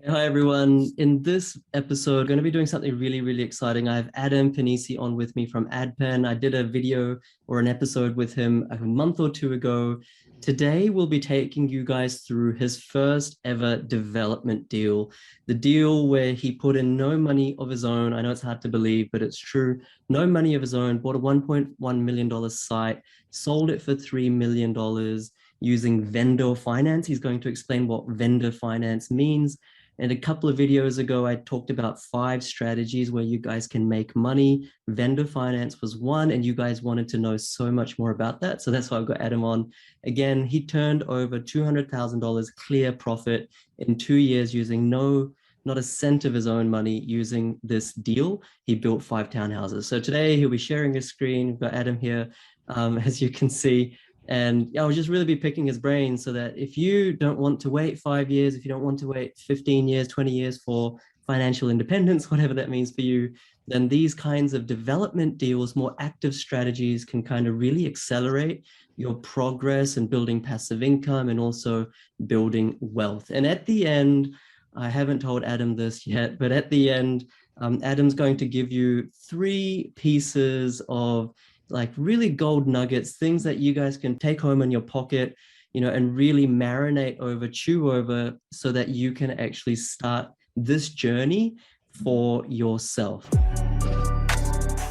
Hi everyone. In this episode, going to be doing something really exciting. I have Adam Panisi on with me from AdPen. I did a video or an episode with him a month or two ago. Today, we'll be taking you guys through his first ever development deal. The deal where he put in no money of his own. I know it's hard to believe, but it's true. No money of his own, bought a $1.1 million site, sold it for $3 million using vendor finance. He's going to explain what vendor finance means. And a couple of videos ago, I talked about 5 strategies where you guys can make money. Vendor finance was one, and you guys wanted to know so much more about that. So that's why I've got Adam on. Again, he turned over $200,000 clear profit in 2 years using not a cent of his own money using this deal. He built 5 townhouses. So today he'll be sharing his screen. We've got Adam here, as you can see. And yeah, I'll just really be picking his brain so that if you don't want to wait 5 years, if you don't want to wait 15 years, 20 years for financial independence, whatever that means for you, then these kinds of development deals, more active strategies can kind of really accelerate your progress in building passive income and also building wealth. And at the end, I haven't told Adam this yet, but at the end, Adam's going to give you 3 pieces of like really gold nuggets, things that you guys can take home in your pocket, and really marinate over, chew over, so that you can actually start this journey for yourself.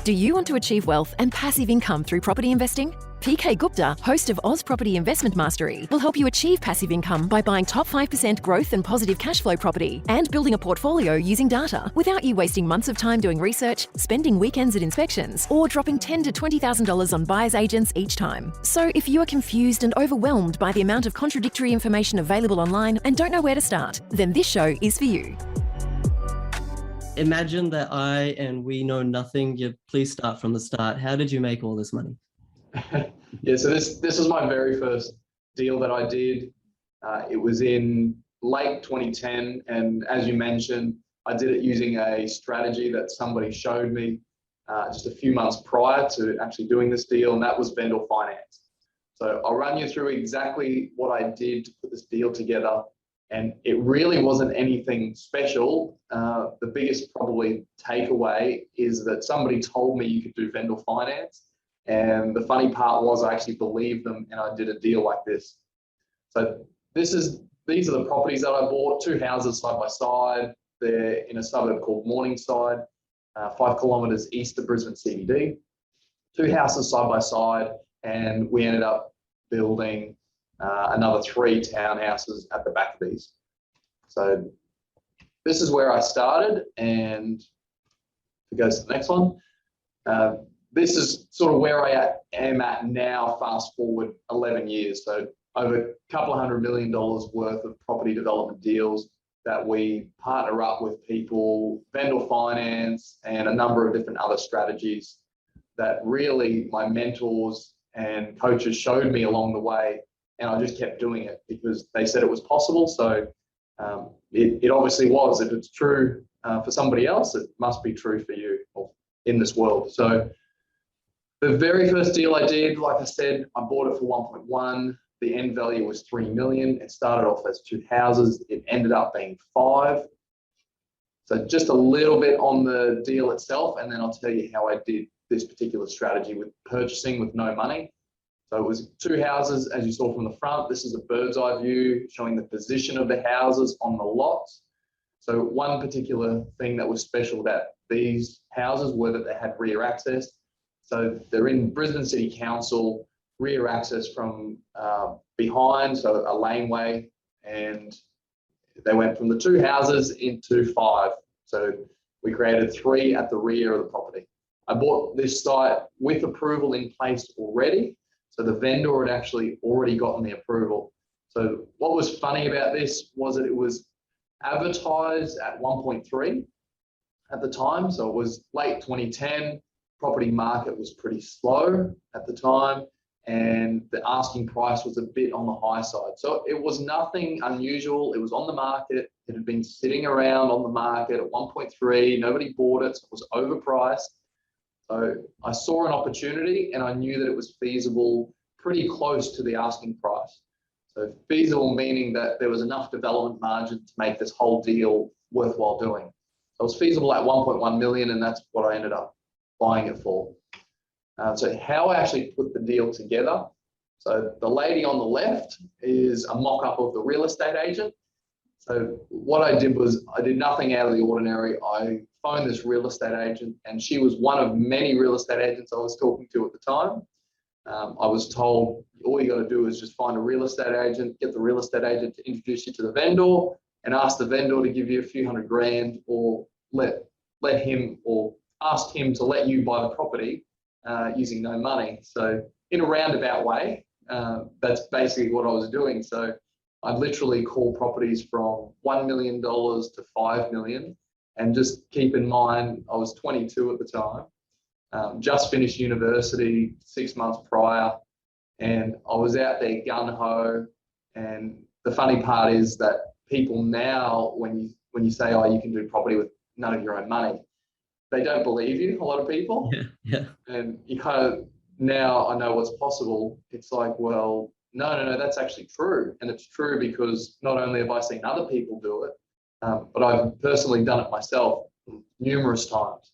Do you want to achieve wealth and passive income through property investing? PK Gupta, host of Oz Property Investment Mastery, will help you achieve passive income by buying top 5% growth and positive cash flow property and building a portfolio using data without you wasting months of time doing research, spending weekends at inspections, or dropping $10,000 to $20,000 on buyer's agents each time. So if you are confused and overwhelmed by the amount of contradictory information available online and don't know where to start, then this show is for you. Imagine that we know nothing. Please start from the start. How did you make all this money? Yeah, so this was my very first deal that I did. It was in late 2010, and as you mentioned, I did it using a strategy that somebody showed me just a few months prior to actually doing this deal, and that was vendor finance. So I'll run you through exactly what I did to put this deal together, and it really wasn't anything special. The biggest probably takeaway is that somebody told me you could do vendor finance. And the funny part was I actually believed them, and I did a deal like this. So these are the properties that I bought, 2 houses side by side. They're in a suburb called Morningside, 5 kilometers east of Brisbane CBD. 2 houses side by side, and we ended up building another 3 townhouses at the back of these. So this is where I started, and if it goes to the next one. This is sort of where I am at now, fast forward 11 years. So over a couple of $100 million worth of property development deals that we partner up with people, vendor finance, and a number of different other strategies that really my mentors and coaches showed me along the way. And I just kept doing it because they said it was possible. So it obviously was. If it's true for somebody else, it must be true for you or in this world. So the very first deal I did, like I said, I bought it for 1.1. The end value was 3 million. It started off as 2 houses. It ended up being 5. So just a little bit on the deal itself, and then I'll tell you how I did this particular strategy with purchasing with no money. So it was 2 houses, as you saw from the front. This is a bird's eye view showing the position of the houses on the lots. So one particular thing that was special about these houses were that they had rear access. So they're in Brisbane City Council, rear access from behind, so a laneway, and they went from the 2 houses into 5. So we created 3 at the rear of the property. I bought this site with approval in place already. So the vendor had actually already gotten the approval. So what was funny about this was that it was advertised at 1.3 at the time. So it was late 2010. Property market was pretty slow at the time, and the asking price was a bit on the high side. So it was nothing unusual. It was on the market. It had been sitting around on the market at 1.3. Nobody bought it. So it was overpriced. So I saw an opportunity, and I knew that it was feasible pretty close to the asking price. So feasible meaning that there was enough development margin to make this whole deal worthwhile doing. So it was feasible at 1.1 million, and that's what I ended up buying it for. So how I actually put the deal together. So the lady on the left is a mock-up of the real estate agent. So what I did was I did nothing out of the ordinary. I phoned this real estate agent, and she was one of many real estate agents I was talking to at the time. I was told all you got to do is just find a real estate agent, get the real estate agent to introduce you to the vendor, and ask the vendor to give you a few $100,000, or let him, or ask him to let you buy the property using no money. So in a roundabout way, that's basically what I was doing. So I literally call properties from $1 million to $5 million. And just keep in mind, I was 22 at the time, just finished university 6 months prior, and I was out there gung-ho. And the funny part is that people now, when you say, oh, you can do property with none of your own money, they don't believe you, a lot of people. Yeah. And you kind of, now I know what's possible. It's like, well, no, that's actually true. And it's true because not only have I seen other people do it, but I've personally done it myself numerous times.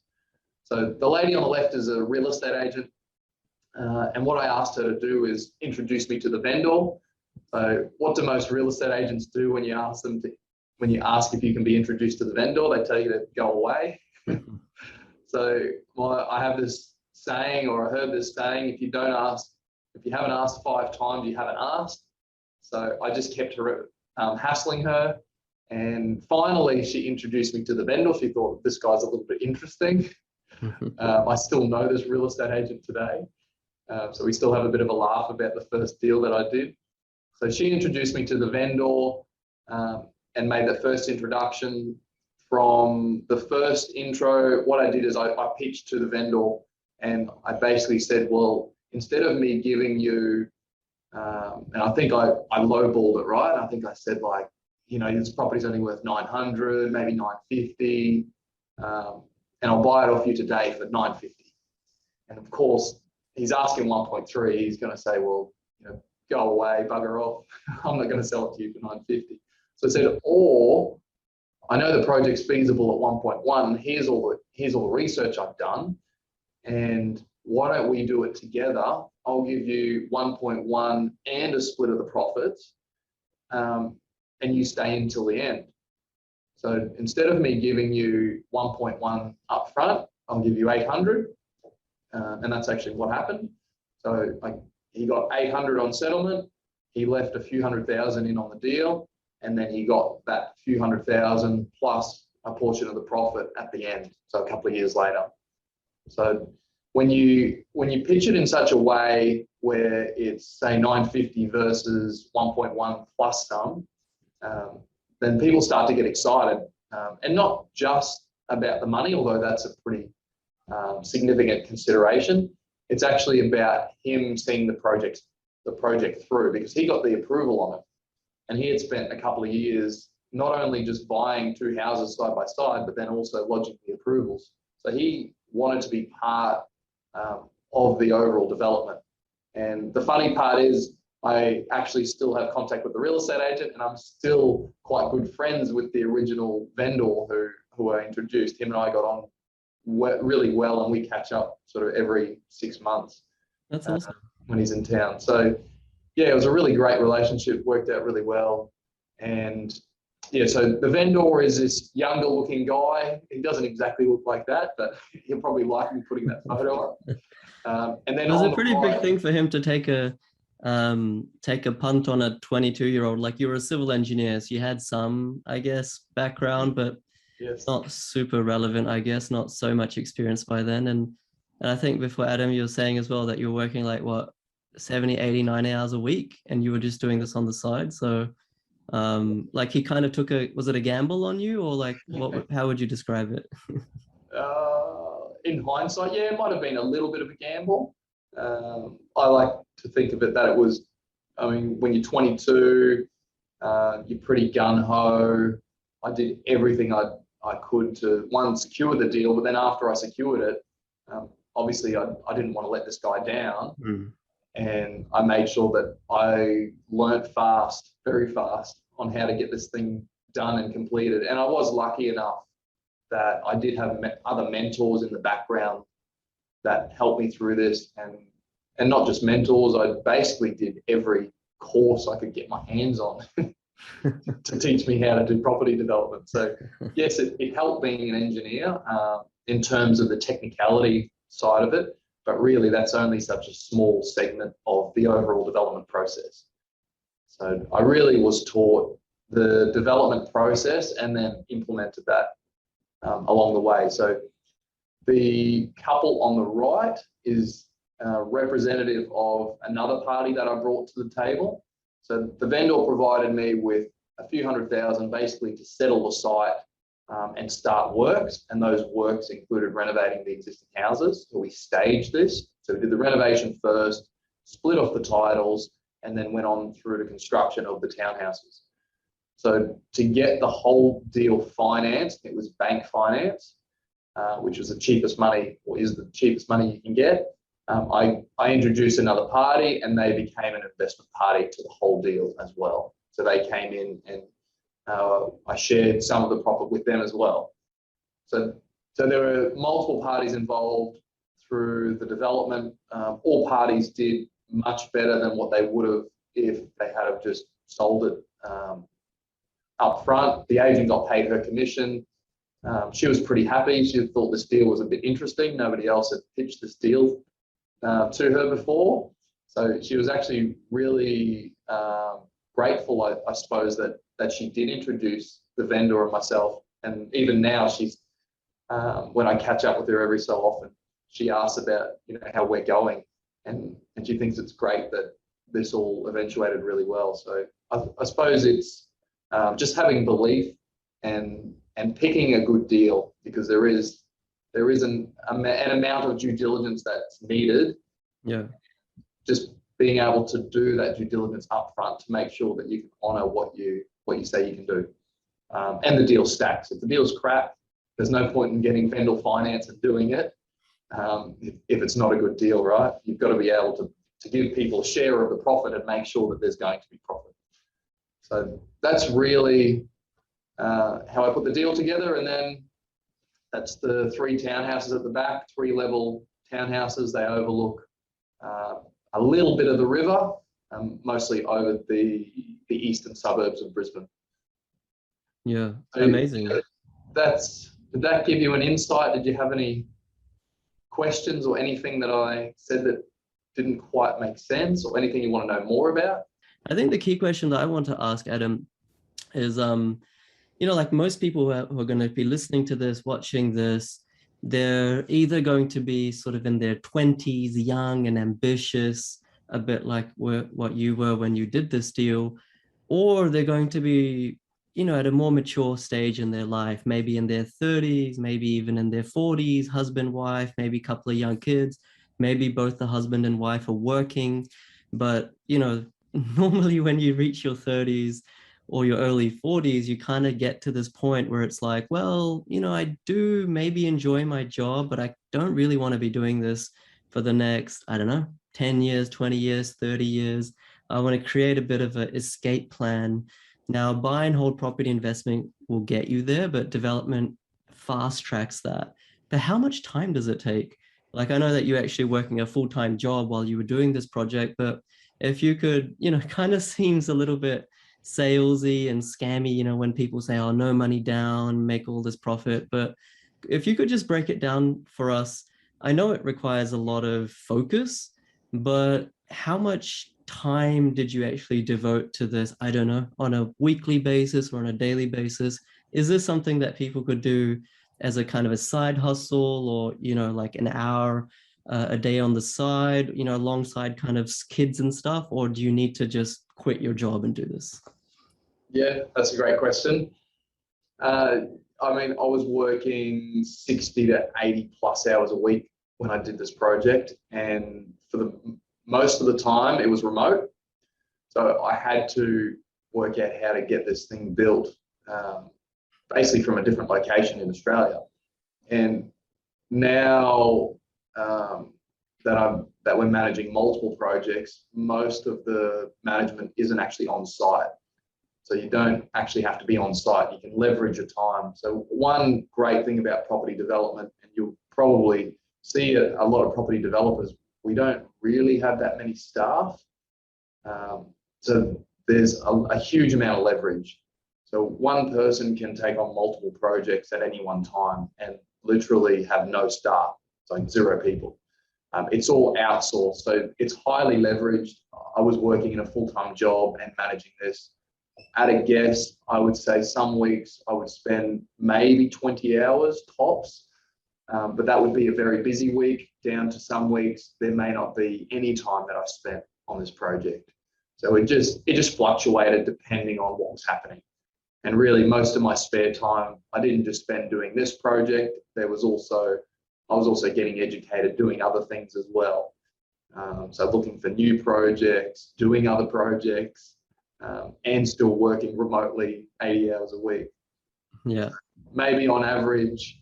So the lady on the left is a real estate agent. And what I asked her to do is introduce me to the vendor. So what do most real estate agents do when you ask if you can be introduced to the vendor? They tell you to go away. So I have this saying, or I heard this saying, if you haven't asked 5 times, you haven't asked. So I just kept her hassling her. And finally, she introduced me to the vendor. She thought, this guy's a little bit interesting. I still know this real estate agent today. So we still have a bit of a laugh about the first deal that I did. So she introduced me to the vendor and made the first introduction. From the first intro, what I did is I pitched to the vendor, and I basically said, well, instead of me giving you, and I think I lowballed it, right? I think I said, like, this property's only worth 900, maybe 950, and I'll buy it off you today for 950. And of course, he's asking 1.3. He's going to say, well, go away, bugger off. I'm not going to sell it to you for 950. So I said, or I know the project's feasible at 1.1. Here's all the research I've done, and why don't we do it together? I'll give you 1.1 and a split of the profits, and you stay until the end. So instead of me giving you 1.1 up front, I'll give you 800, and that's actually what happened. So he got 800 on settlement. He left a few $100,000 in on the deal. And then he got that few $100,000 plus a portion of the profit at the end, so a couple of years later. So when you pitch it in such a way where it's, say, 950 versus 1.1 plus some, then people start to get excited, and not just about the money, although that's a pretty significant consideration. It's actually about him seeing the project through, because he got the approval on it. And he had spent a couple of years not only just buying 2 houses side by side, but then also lodging the approvals. So he wanted to be part of the overall development. And the funny part is, I actually still have contact with the real estate agent, and I'm still quite good friends with the original vendor who I introduced. Him and I got on really well, and we catch up sort of every 6 months. That's awesome. When he's in town. So yeah, it was a really great relationship, worked out really well. And yeah, so the vendor is this younger looking guy. He doesn't exactly look like that, but he'll probably like me putting that photo up. And then it was a pretty big thing for him to take a punt on a 22-year-old. Like, you were a civil engineer, so you had some, I guess, background, but yes, not super relevant, I guess, not so much experience by then. And I think before, Adam, you were saying as well that you were working like, what, 70, 80, 90 hours a week, and you were just doing this on the side. So like, he kind of took was it a gamble on you, or like, how would you describe it? In hindsight, yeah, it might have been a little bit of a gamble. I like to think of it that it was, I mean, when you're 22, you're pretty gun-ho. I did everything I could to, one, secure the deal, but then after I secured it, obviously I didn't want to let this guy down. and I made sure that I learnt fast, very fast, on how to get this thing done and completed. And I was lucky enough that I did have other mentors in the background that helped me through this, and not just mentors. I basically did every course I could get my hands on to teach me how to do property development. So yes, it helped being an engineer in terms of the technicality side of it, but really that's only such a small segment of the overall development process. So I really was taught the development process and then implemented that along the way. So the couple on the right is representative of another party that I brought to the table. So the vendor provided me with a few $100,000 basically to settle the site and start works. And those works included renovating the existing houses. So we staged this. So we did the renovation first, split off the titles, and then went on through to construction of the townhouses. So to get the whole deal financed, it was bank finance, which was the cheapest money, or is the cheapest money you can get. I introduced another party, and they became an investment party to the whole deal as well. So they came in, and I shared some of the profit with them as well. So there were multiple parties involved through the development. All parties did much better than what they would have if they had have just sold it up front. The agent got paid her commission. She was pretty happy. She thought this deal was a bit interesting. Nobody else had pitched this deal to her before. So she was actually really grateful, I suppose, that she did introduce the vendor and myself. And even now, she's when I catch up with her every so often, she asks about how we're going, and she thinks it's great that this all eventuated really well. So I suppose it's just having belief and picking a good deal, because there is an amount of due diligence that's needed. Yeah. Just being able to do that due diligence up front to make sure that you can honor what you say you can do. And the deal stacks. If the deal's crap, there's no point in getting vendor finance and doing it if it's not a good deal, right? You've got to be able to give people a share of the profit and make sure that there's going to be profit. So that's really how I put the deal together. And then that's the 3 townhouses at the back, 3-level townhouses. They overlook a little bit of the river, mostly over the eastern suburbs of Brisbane. Yeah, So amazing. Did that give you an insight? Did you have any questions or anything that I said that didn't quite make sense, or anything you want to know more about? I think the key question that I want to ask, Adam, is like most people who are going to be listening to this, watching this, they're either going to be sort of in their 20s, young and ambitious, a bit like what you were when you did this deal, or they're going to be, at a more mature stage in their life, maybe in their 30s, maybe even in their 40s, husband, wife, maybe a couple of young kids, maybe both the husband and wife are working. But, normally when you reach your 30s or your early 40s, you kind of get to this point where it's like, well, I do maybe enjoy my job, but I don't really want to be doing this for the next, 10 years, 20 years, 30 years. I want to create a bit of an escape plan. Now, buy and hold property investment will get you there, but development fast tracks that. But how much time does it take? Like, I know that you're actually working a full-time job while you were doing this project, but if you could, kind of seems a little bit salesy and scammy, when people say, oh, no money down, make all this profit. But if you could just break it down for us, I know it requires a lot of focus, but how much time did you actually devote to this? I don't know, on a weekly basis or on a daily basis? Is this something that people could do as a kind of a side hustle, or, like an hour a day on the side, alongside kind of kids and stuff? Or do you need to just quit your job and do this? Yeah, that's a great question. I was working 60 to 80 plus hours a week when I did this project, and for the most of the time it was remote. So I had to work out how to get this thing built, basically from a different location in Australia. And now that that we're managing multiple projects, most of the management isn't actually on site. So you don't actually have to be on site. You can leverage your time. So one great thing about property development, and you'll probably see a lot of property developers, we don't really have that many staff. So there's a huge amount of leverage. So one person can take on multiple projects at any one time and literally have no staff, it's like 0 people. It's all outsourced, so it's highly leveraged. I was working in a full-time job and managing this. At a guess, I would say some weeks I would spend maybe 20 hours tops, but that would be a very busy week, down to some weeks there may not be any time that I spent on this project. So it just fluctuated depending on what was happening. And really most of my spare time, I didn't just spend doing this project. I was also getting educated doing other things as well. So looking for new projects, doing other projects, and still working remotely 80 hours a week. Yeah. Maybe on average,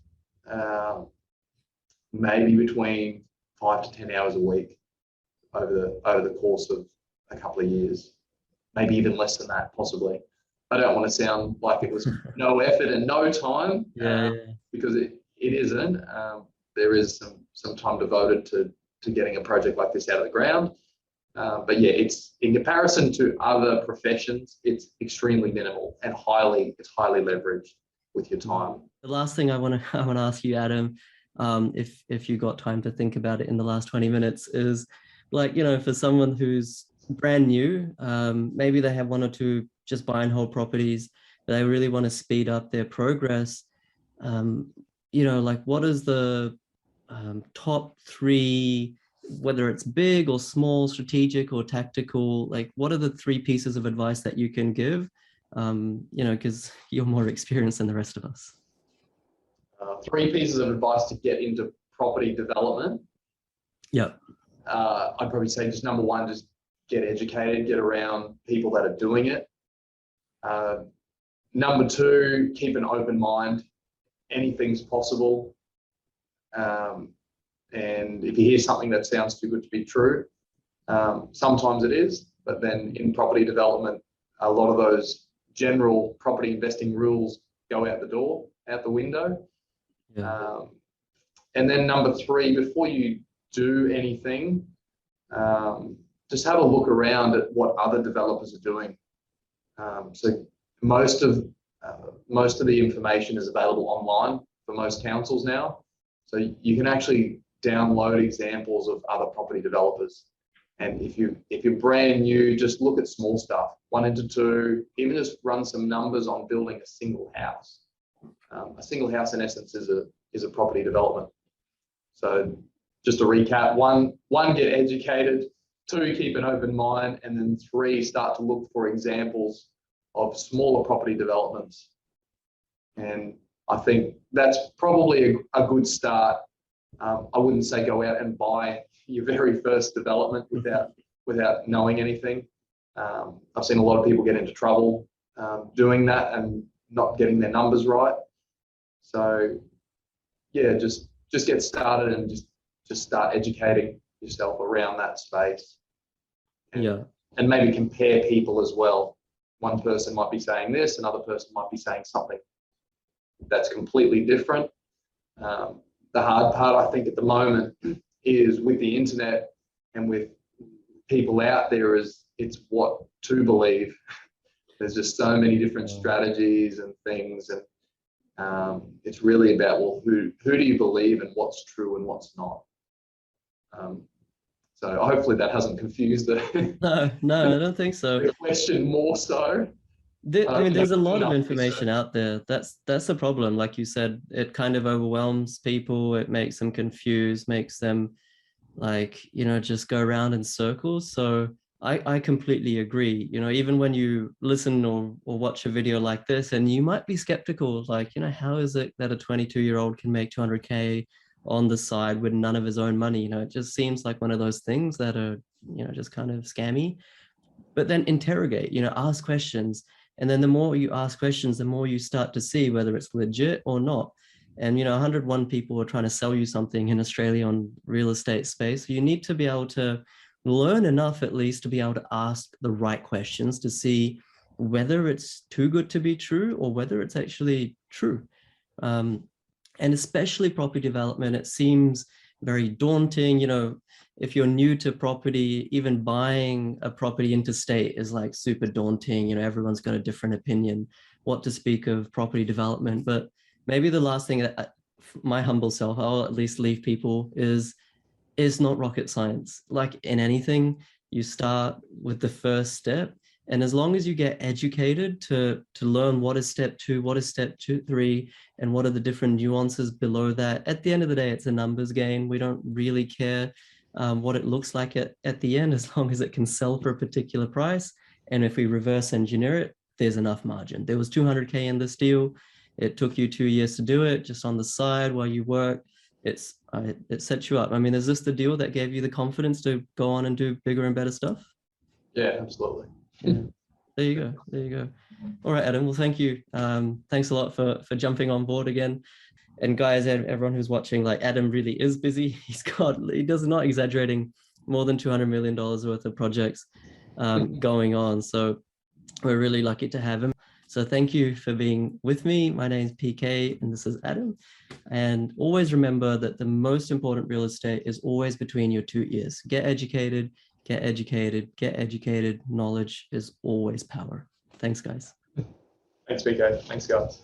maybe between 5 to 10 hours a week over the course of a couple of years, maybe even less than that, possibly. I don't want to sound like it was no effort and no time, because it isn't. There is some time devoted to getting a project like this out of the ground. But yeah, it's in comparison to other professions, it's extremely minimal and it's highly leveraged with your time. The last thing I want to ask you, Adam, if you got time to think about it in the last 20 minutes, is like, for someone who's brand new, maybe they have 1 or 2 just buy and hold properties, but they really want to speed up their progress. Like, what is the top 3, whether it's big or small, strategic or tactical, like what are the 3 pieces of advice that you can give? Because you're more experienced than the rest of us. 3 pieces of advice to get into property development. Yep. I'd probably say just number 1, just get educated, get around people that are doing it. Number 2, keep an open mind. Anything's possible. And if you hear something that sounds too good to be true, sometimes it is, but then in property development, a lot of those general property investing rules go out the window. Yeah. And then number 3, before you do anything, just have a look around at what other developers are doing. So most of the information is available online for most councils now. So you can actually download examples of other property developers. And if you're brand new, just look at small stuff, 1 into 2, even just run some numbers on building a single house. A single house in essence is a property development. So just to recap, one, get educated, 2, keep an open mind, and then 3, start to look for examples of smaller property developments. And I think that's probably a good start. I wouldn't say go out and buy your very first development without knowing anything. I've seen a lot of people get into trouble doing that and not getting their numbers right. So yeah, just get started and just start educating yourself around that space. And maybe compare people as well. One person might be saying this, another person might be saying something that's completely different. The hard part, I think, at the moment is with the internet and with people out there it's what to believe. There's just so many different strategies and things, and it's really about, well, who do you believe and what's true and what's not. So hopefully that hasn't confused the no, I don't think so. The question more so. I mean, there's a lot of information out there. That's the problem. Like you said, it kind of overwhelms people. It makes them confused, makes them just go around in circles. So I completely agree. Even when you listen or watch a video like this, and you might be skeptical, how is it that a 22-year-old can make 200K on the side with none of his own money? It just seems like one of those things that are, just kind of scammy. But then interrogate, ask questions. And then the more you ask questions, the more you start to see whether it's legit or not. And, 101 people are trying to sell you something in Australia on real estate space. You need to be able to learn enough, at least, to be able to ask the right questions to see whether it's too good to be true or whether it's actually true. And especially property development, it seems very daunting. If you're new to property, even buying a property interstate is like super daunting. Everyone's got a different opinion, what to speak of property development. But maybe the last thing that my humble self, I'll at least leave people is not rocket science. Like in anything, you start with the first step. And as long as you get educated to learn what is step 2, what is step 2, 3, and what are the different nuances below that, at the end of the day, it's a numbers game. We don't really care what it looks like at the end, as long as it can sell for a particular price. And if we reverse engineer it, there's enough margin. There was 200K in this deal. It took you 2 years to do it, just on the side while you work. It sets you up. I mean, is this the deal that gave you the confidence to go on and do bigger and better stuff? Yeah, absolutely. Yeah. There you go. All right, Adam. Well, thank you. Thanks a lot for jumping on board again. And guys, everyone who's watching, like, Adam really is busy. He does, not exaggerating, more than $200 million worth of projects going on. So we're really lucky to have him. So thank you for being with me. My name is PK and this is Adam. And always remember that the most important real estate is always between your 2 ears. Get educated, get educated, get educated. Knowledge is always power. Thanks, guys. Thanks, PK. Thanks, guys.